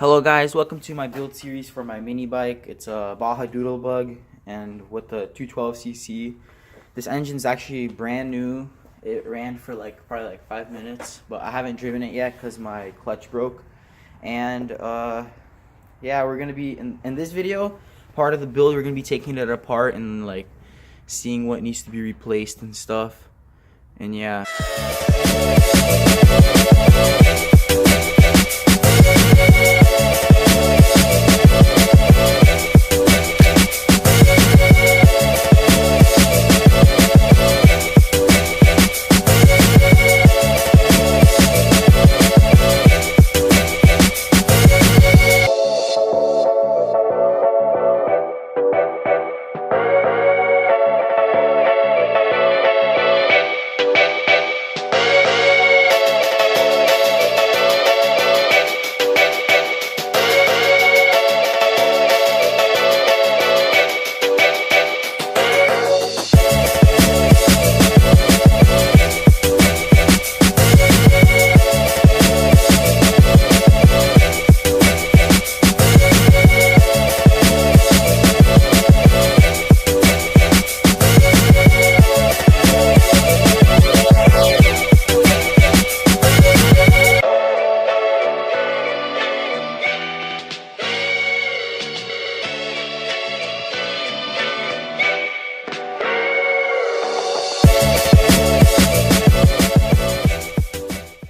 Hello guys, welcome to my build series for my mini bike. It's a Baja Doodlebug and with the 212cc. This engine's actually brand new. It ran for probably like 5 minutes, but I haven't driven it yet because my clutch broke. And yeah, we're gonna be in this video, part of the build, we're gonna be taking it apart and like seeing what needs to be replaced and stuff. And yeah.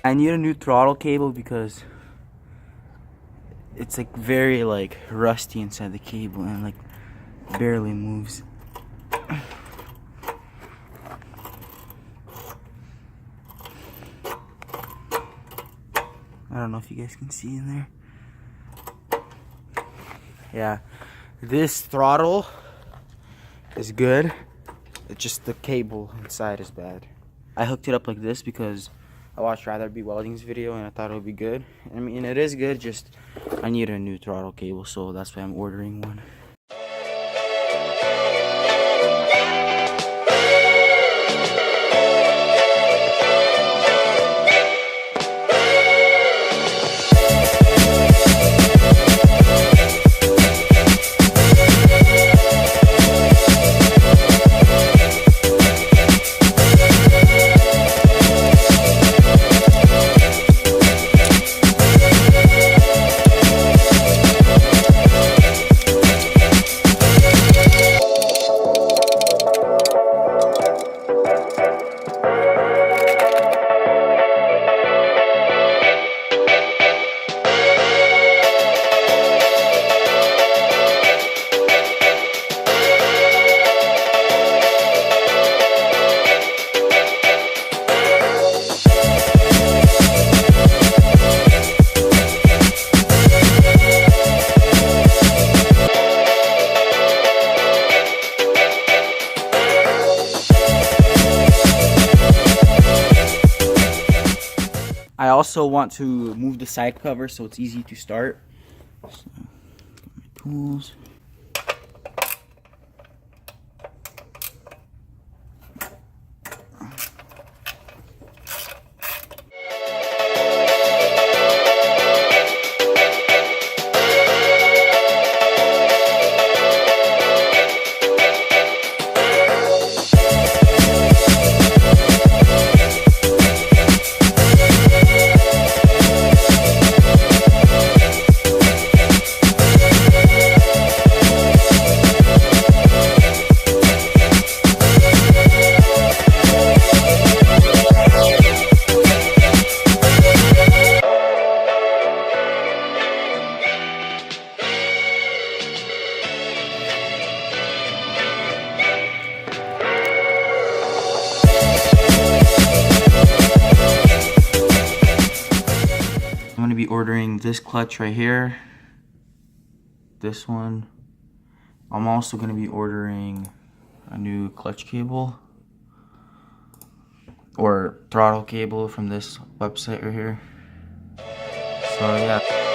I need a new throttle cable because it's like very like rusty inside the cable and like barely moves. I don't know if you guys can see in there. Yeah, this throttle is good. It's just the cable inside is bad. I hooked it up like this because I watched Rather Be Welding's video and I thought it would be good. I mean, it is good, just I need a new throttle cable, so that's why I'm ordering one. I also want to move the side cover so it's easy to start. So, get my tools. I'm gonna be ordering this clutch right here, this one. I'm also gonna be ordering a new clutch cable or throttle cable from this website right here. So yeah.